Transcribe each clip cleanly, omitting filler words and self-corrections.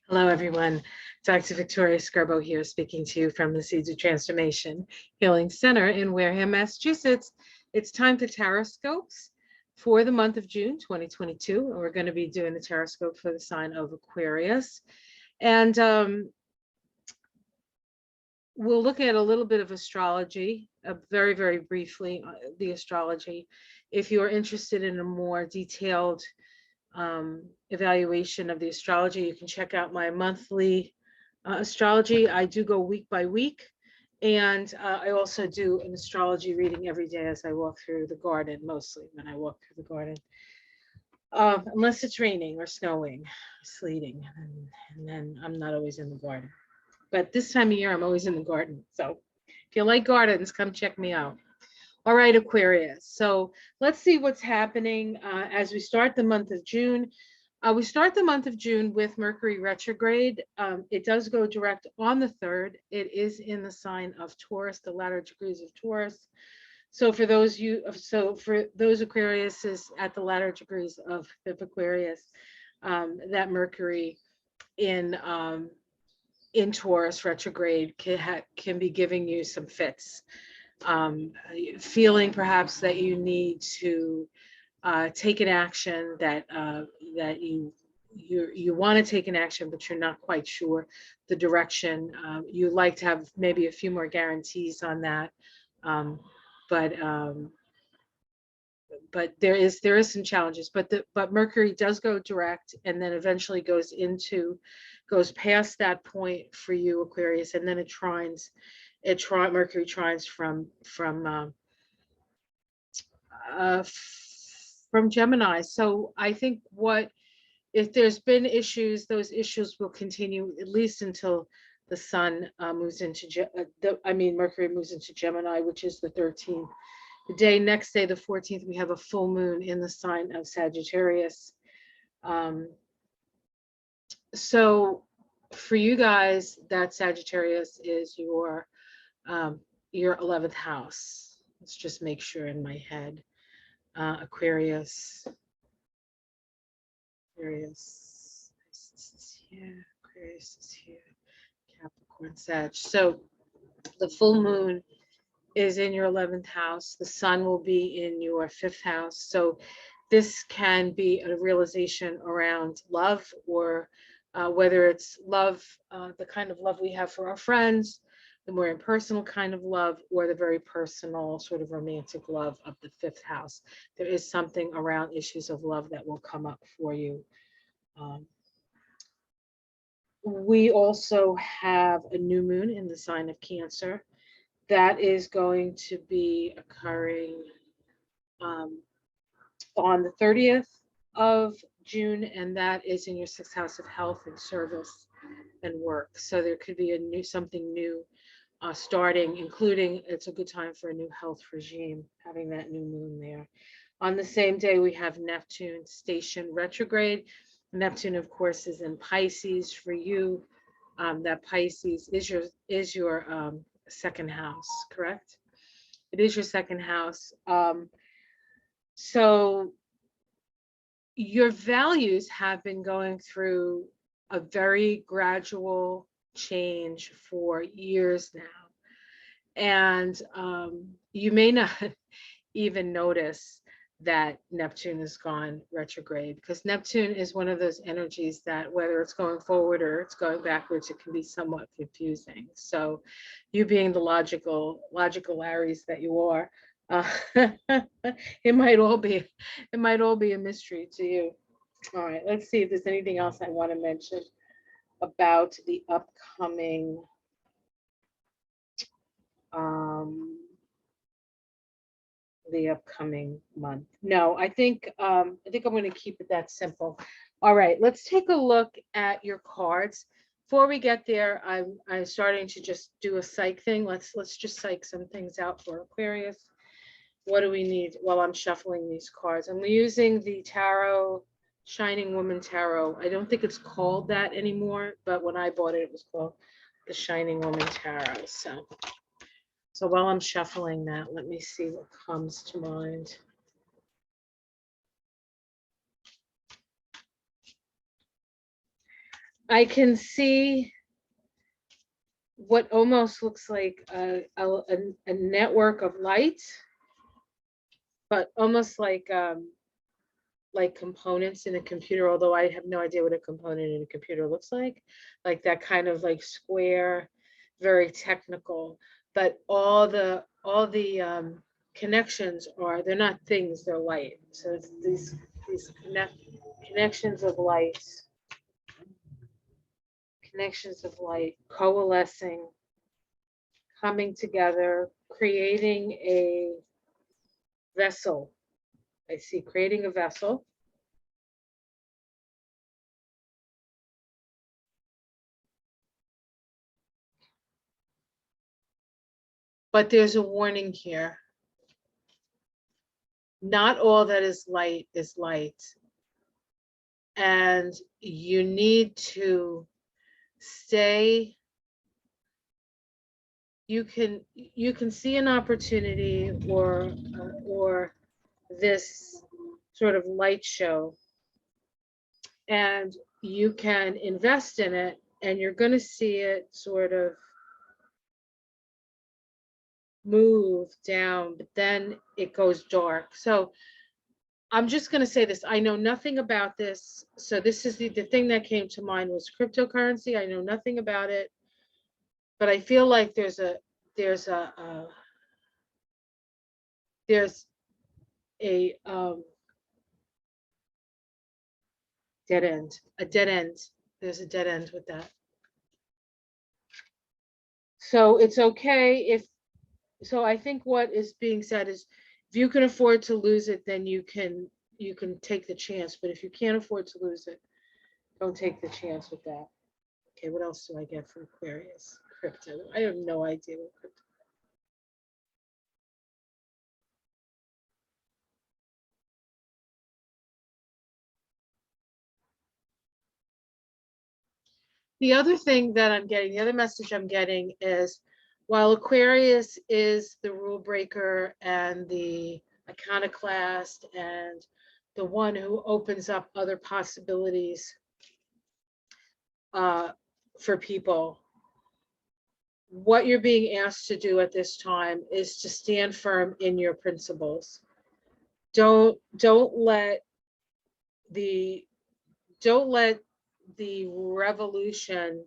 Hello, everyone. Dr. Victoria Scarbo here, speaking to you from the Seeds of Transformation Healing Center in Wareham, Massachusetts. It's time for Taroscopes for the month of June 2022. We're going to be doing the Taroscope for the sign of Aquarius. And we'll look at a little bit of astrology, very, very briefly, the astrology. If you're interested in a more detailed evaluation of the astrology, you can check out my monthly astrology. I do go week by week, and I also do an astrology reading every day as I walk through the garden, mostly when I walk through the garden, unless it's raining or snowing, sleeting, and then I'm not always in the garden. But this time of year, I'm always in the garden. So if you like gardens, come check me out. All right, Aquarius. So let's see what's happening as we start the month of June. We start the month of June with Mercury retrograde. It does go direct on the 3rd. It is in the sign of Taurus, the latter degrees of Taurus. So for those Aquariuses at the latter degrees of Aquarius, that Mercury in Taurus retrograde can be giving you some fits. Feeling perhaps that you need to take an action that you want to take an action, but you're not quite sure the direction. You like to have maybe a few more guarantees on that, but there is some challenges. But Mercury does go direct, and then eventually goes past that point for you, Aquarius, and then it trines. Mercury trines from Gemini. So I think if there's been issues, those issues will continue at least until the Sun moves into Mercury moves into Gemini, which is the 13th. The next day, the 14th, we have a full moon in the sign of Sagittarius. So for you guys, that Sagittarius is your 11th house. Let's just make sure in my head. Aquarius is here, Aquarius is here, Capricorn, Sag. So the full moon is in your 11th house. The sun will be in your 5th house. So this can be a realization around love, or whether it's love, the kind of love we have for our friends, the more impersonal kind of love, or the very personal sort of romantic love of the 5th house. There is something around issues of love that will come up for you. We also have a new moon in the sign of Cancer. That is going to be occurring on the 30th of June, and that is in your 6th house of health and service and work. So there could be something new starting, including it's a good time for a new health regime, having that new moon there. On the same day, we have Neptune station retrograde. Neptune, of course, is in Pisces for you. That Pisces is your 2nd house, correct? It is your 2nd house. So your values have been going through a very gradual change for years now, and you may not even notice that Neptune has gone retrograde, because Neptune is one of those energies that whether it's going forward or it's going backwards, it can be somewhat confusing. So you being the logical Aries that you are, it might all be a mystery to you. All right, let's see if there's anything else I want to mention about the upcoming month. No, I think I'm going to keep it that simple. All right, let's take a look at your cards. Before we get there, I'm starting to just do a psych thing. Let's just psych some things out for Aquarius. What do we need while I'm shuffling these cards? I'm using the Tarot Shining Woman Tarot. I don't think it's called that anymore, but when I bought it, it was called the Shining Woman Tarot. So while I'm shuffling that, let me see what comes to mind. I can see what almost looks like a network of light, but almost like components in a computer, although I have no idea what a component in a computer looks like that kind of like square, very technical, but all the connections they're not things, they're light. So it's these connections of light coalescing, coming together, creating a vessel. I see creating a vessel. But there's a warning here. Not all that is light is light. And you need to stay. You can see an opportunity or this sort of light show, and you can invest in it, and you're going to see it sort of move down, but then it goes dark. So I'm just going to say this. I know nothing about this. So this is the thing that came to mind was cryptocurrency. I know nothing about it, but I feel like there's a dead end, a dead end. There's a dead end with that. So it's okay if, so I think what is being said is if you can afford to lose it, then you can take the chance. But if you can't afford to lose it, don't take the chance with that. Okay, what else do I get for Aquarius? Crypto. I have no idea what crypto. The other thing that I'm getting, the other message I'm getting is while Aquarius is the rule breaker and the iconoclast and the one who opens up other possibilities for people, what you're being asked to do at this time is to stand firm in your principles. Don't let the revolution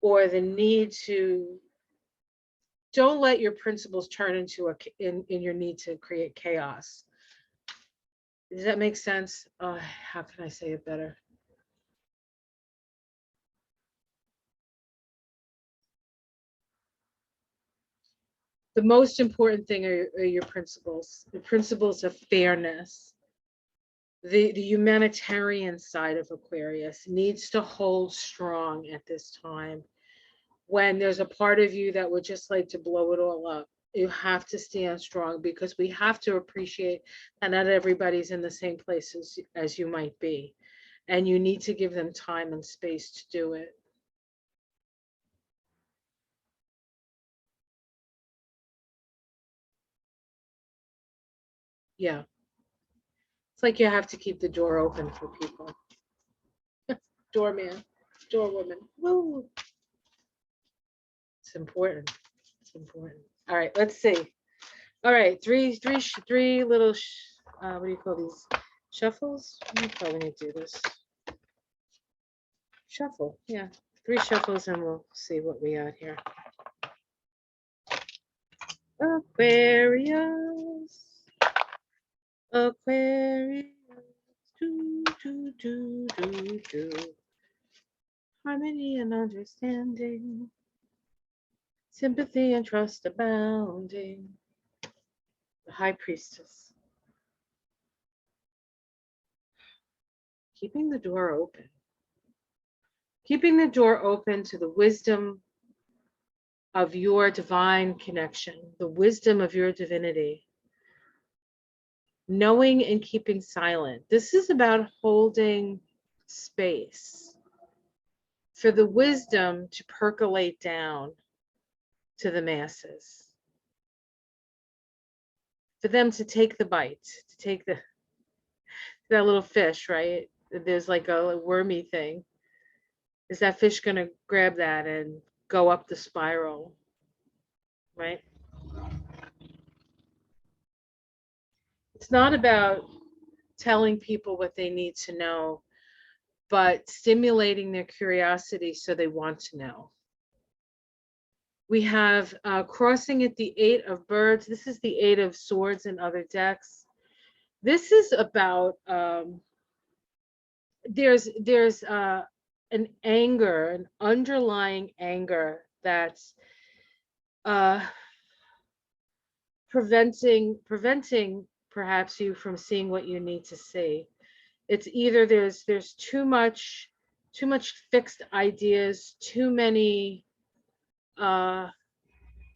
or the need to, don't let your principles turn into in your need to create chaos. Does that make sense? How can I say it better? The most important thing are your principles, the principles of fairness. The humanitarian side of Aquarius needs to hold strong at this time. When there's a part of you that would just like to blow it all up, you have to stand strong, because we have to appreciate that not everybody's in the same place as you might be. And you need to give them time and space to do it. Yeah. It's like you have to keep the door open for people. Doorman, doorwoman. Woo. It's important. It's important. All right, let's see. All right, three little, what do you call these? Shuffles? You probably need to do this. Shuffle, yeah. 3 shuffles and we'll see what we got here. Aquarius. Aquarius. Do, do, do, do, do. Harmony and understanding. Sympathy and trust abounding. The High Priestess. Keeping the door open. Keeping the door open to the wisdom of your divine connection, the wisdom of your divinity. Knowing and keeping silent. This is about holding space for the wisdom to percolate down to the masses. For them to take the bite, to take that little fish, right? There's like a wormy thing. Is that fish going to grab that and go up the spiral, right? It's not about telling people what they need to know, but stimulating their curiosity so they want to know. We have crossing at the 8 of birds. This is the 8 of swords and other decks. This is about, there's an anger, an underlying anger that's preventing perhaps you from seeing what you need to see. It's either there's too much fixed ideas, too many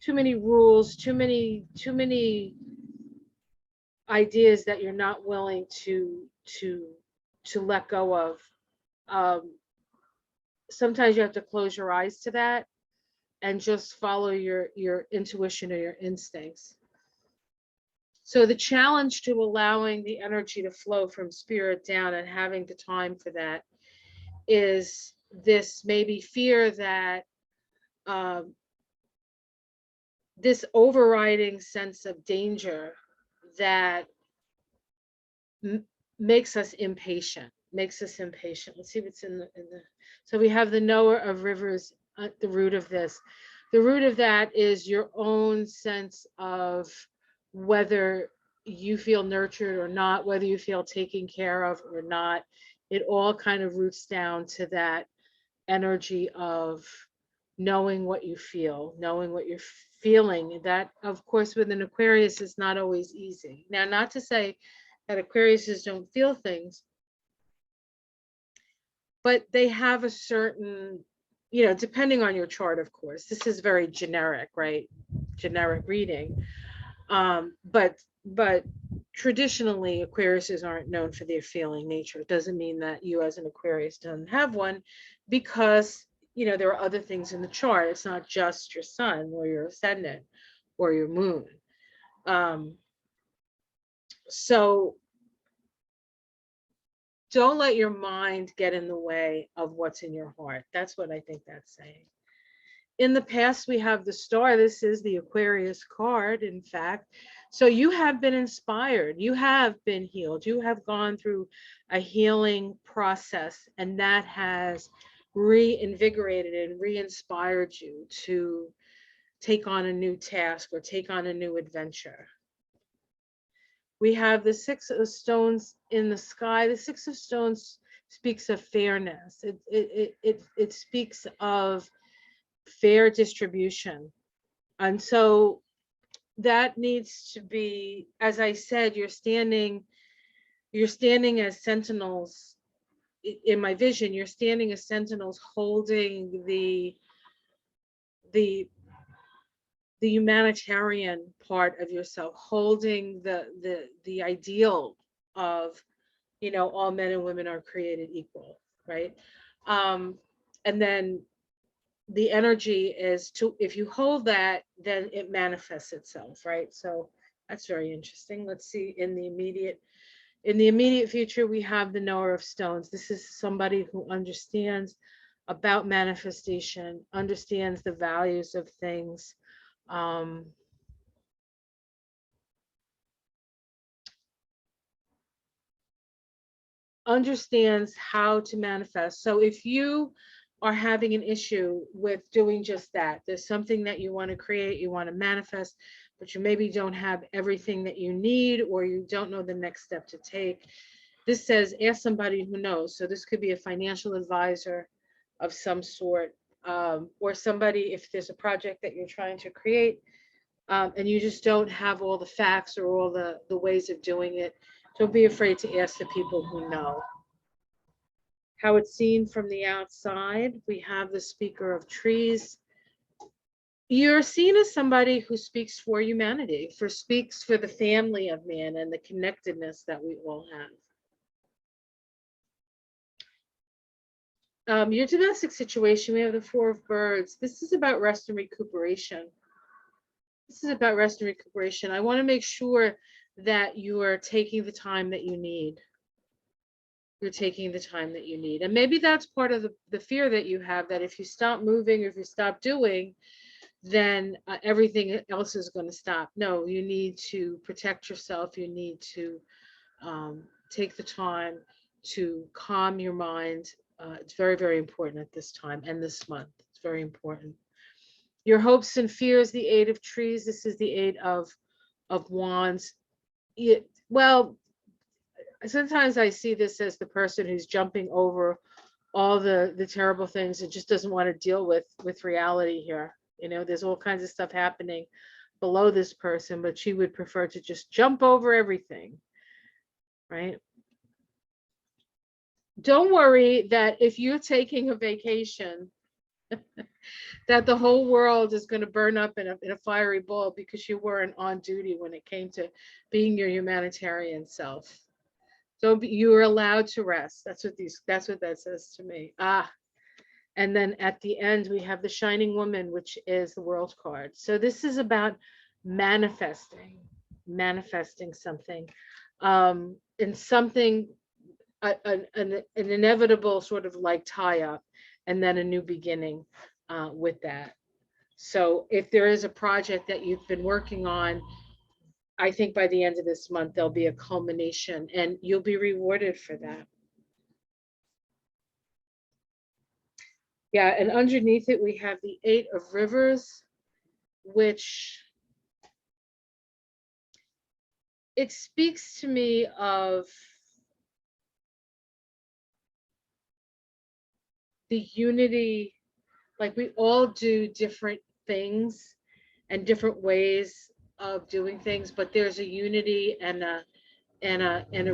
rules, too many ideas that you're not willing to let go of. Sometimes you have to close your eyes to that and just follow your intuition or your instincts. So the challenge to allowing the energy to flow from spirit down and having the time for that is this maybe fear that this overriding sense of danger that makes us impatient. Let's see what's in the. So we have the knower of rivers at the root of this. The root of that is your own sense of whether you feel nurtured or not, whether you feel taken care of or not. It all kind of roots down to that energy of knowing what you feel, knowing what you're feeling. That, of course, with an Aquarius is not always easy. Now, not to say that Aquariuses don't feel things, but they have a certain, depending on your chart, of course. This is very generic, right? Generic reading. But traditionally, Aquariuses aren't known for their feeling nature. It doesn't mean that you as an Aquarius don't have one, because there are other things in the chart. It's not just your sun or your ascendant or your moon. So don't let your mind get in the way of what's in your heart. That's what I think that's saying. In the past, we have the star. This is the Aquarius card, in fact. So you have been inspired. You have been healed. You have gone through a healing process, and that has reinvigorated and re-inspired you to take on a new task or take on a new adventure. We have the 6 of stones in the sky. The 6 of stones speaks of fairness. It speaks of fair distribution. And so that needs to be, as I said, you're standing as sentinels. In my vision, you're standing as sentinels holding the humanitarian part of yourself, holding the ideal of, all men and women are created equal, right? And then the energy is to, if you hold that, then it manifests itself, right? So that's very interesting. Let's see, in the immediate future, we have the knower of stones. This is somebody who understands about manifestation, understands the values of things. Understands how to manifest. So if you are having an issue with doing just that, there's something that you want to create, you want to manifest, but you maybe don't have everything that you need, or you don't know the next step to take. This says ask somebody who knows. So this could be a financial advisor of some sort, or somebody, if there's a project that you're trying to create, and you just don't have all the facts or all the ways of doing it, don't be afraid to ask the people who know. How it's seen from the outside, we have the speaker of trees. You're seen as somebody who speaks for humanity, speaks for the family of man and the connectedness that we all have. Your domestic situation, we have the 4 of birds. This is about rest and recuperation. I want to make sure that you are taking the time that you need. you're taking the time that you need. And maybe that's part of the fear that you have, that if you stop moving, or if you stop doing, then everything else is going to stop. No, you need to protect yourself. You need to take the time to calm your mind. It's very, very important at this time and this month. It's very important. Your hopes and fears, the Eight of Trees. This is the Eight of Wands. Well, sometimes I see this as the person who's jumping over all the terrible things and just doesn't want to deal with reality here. You know, there's all kinds of stuff happening below this person, but she would prefer to just jump over everything, right? Don't worry that if you're taking a vacation, that the whole world is going to burn up in a fiery ball because you weren't on duty when it came to being your humanitarian self. You are allowed to rest. That's what that says to me. And then at the end, we have the Shining Woman, which is the World card. So this is about manifesting something, and something, an inevitable sort of like tie up, and then a new beginning with that. So if there is a project that you've been working on, I think by the end of this month, there'll be a culmination and you'll be rewarded for that. Yeah, and underneath it, we have the Eight of Rivers, which it speaks to me of the unity. Like, we all do different things and different ways of doing things, but there's a unity and a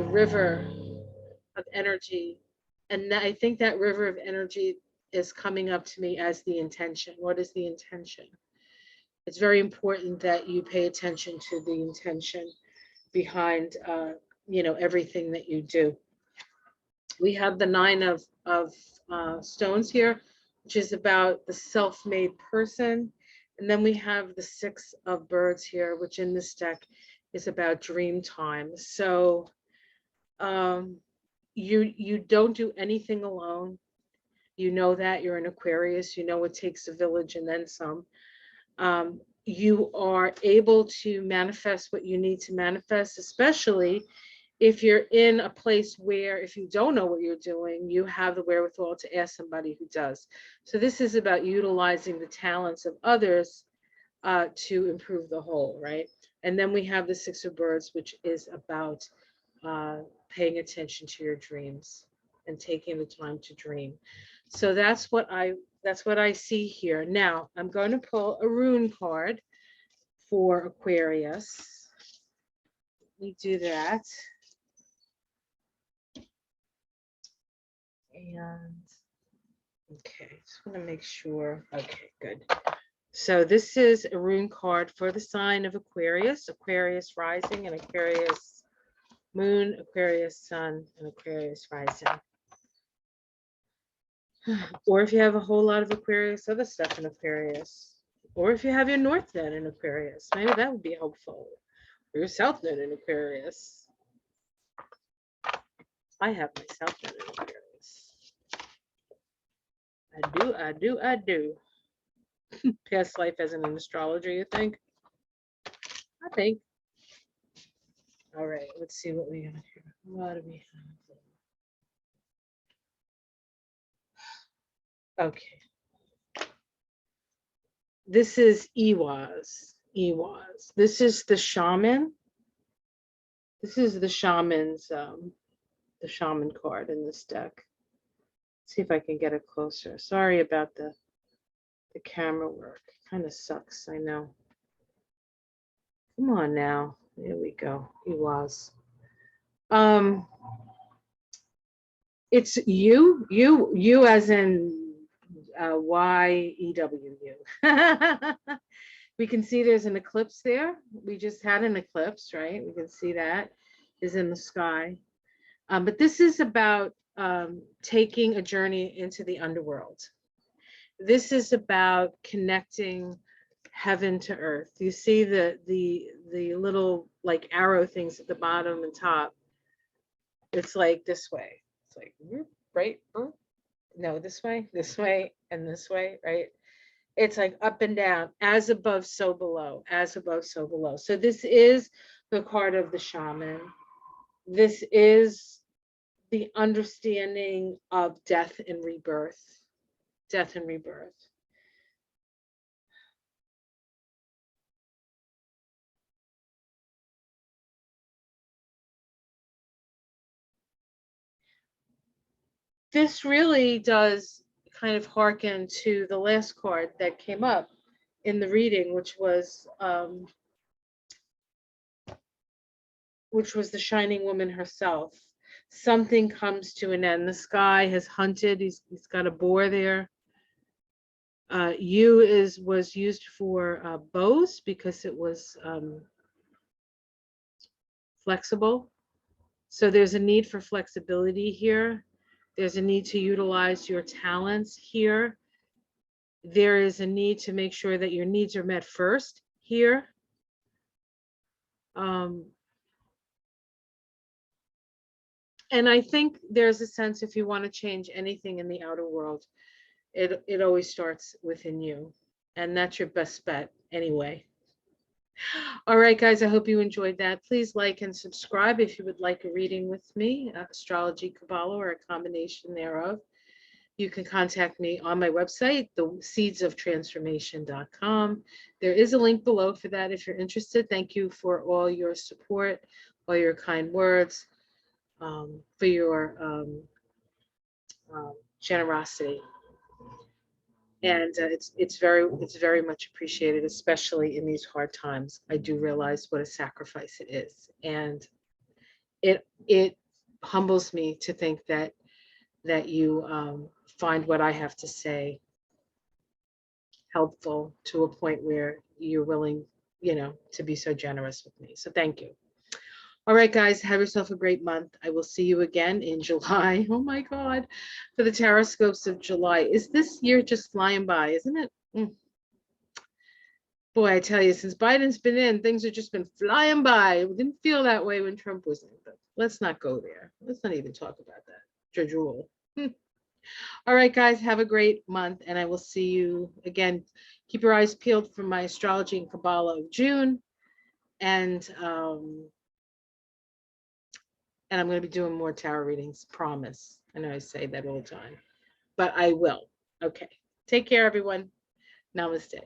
river of energy. And I think that river of energy is coming up to me as the intention. What is the intention? It's very important that you pay attention to the intention behind everything that you do. We have the Nine of Stones here, which is about the self-made person. And then we have the Six of Birds here, which in this deck is about dream time. So you don't do anything alone. You know that. You're an Aquarius. You know it takes a village and then some. You are able to manifest what you need to manifest, especially if you're in a place where, if you don't know what you're doing, you have the wherewithal to ask somebody who does. So this is about utilizing the talents of others to improve the whole, right? And then we have the Six of Birds, which is about paying attention to your dreams and taking the time to dream. So that's what I see here. Now I'm going to pull a rune card for Aquarius. Let me do that. And okay, just want to make sure. Okay, good. So this is a rune card for the sign of Aquarius, Aquarius rising and Aquarius moon, Aquarius sun, and Aquarius rising. Or if you have a whole lot of Aquarius, other stuff in Aquarius. Or if you have your North Node in Aquarius, maybe that would be helpful. Or your South Node in Aquarius. I have my South Node in Aquarius. I do. Past life as an astrologer, you think? I think. All right, let's see what we have here. What do we have? Okay. This is Iwaz. This is the shaman. This is the shaman's the shaman card in this deck. Let's see if I can get it closer. Sorry about the camera work. Kind of sucks, I know. Come on now. There we go. Iwaz. It's you as in YEWU. We can see there's an eclipse there. We just had an eclipse, right? We can see that is in the sky. But this is about taking a journey into the underworld. This is about connecting heaven to earth. You see the little like arrow things at the bottom and top. It's like this way. It's like, whoop, right? Whoop. No, this way, and this way, right? It's like up and down, as above, so below, as above, so below. So this is the card of the shaman. This is the understanding of death and rebirth, death and rebirth. This really does kind of hearken to the last card that came up in the reading, which was the Shining Woman herself. Something comes to an end. This guy has hunted. He's got a boar there. Yew was used for bows because it was flexible. So there's a need for flexibility here. There's a need to utilize your talents here. There is a need to make sure that your needs are met first here. And I think there's a sense, if you want to change anything in the outer world, it always starts within you. And that's your best bet anyway. All right, guys, I hope you enjoyed that. Please like and subscribe if you would like a reading with me, astrology, Kabbalah, or a combination thereof. You can contact me on my website, theseedsoftransformation.com. There is a link below for that if you're interested. Thank you for all your support, all your kind words, for your generosity. And it's very much appreciated, especially in these hard times. I do realize what a sacrifice it is, and it humbles me to think that you find what I have to say helpful to a point where you're willing, to be so generous with me. So thank you. All right, guys, have yourself a great month. I will see you again in July. Oh my God, for the Taroscopes of July. Is this year just flying by, isn't it? Boy, I tell you, since Biden's been in, things have just been flying by. It didn't feel that way when Trump was in, but let's not go there. Let's not even talk about that. Jejul. All right, guys, have a great month, and I will see you again. Keep your eyes peeled for my Astrology and Kabbalah of June, and I'm going to be doing more tarot readings, promise. I know I say that all the time, but I will. Okay. Take care, everyone. Namaste.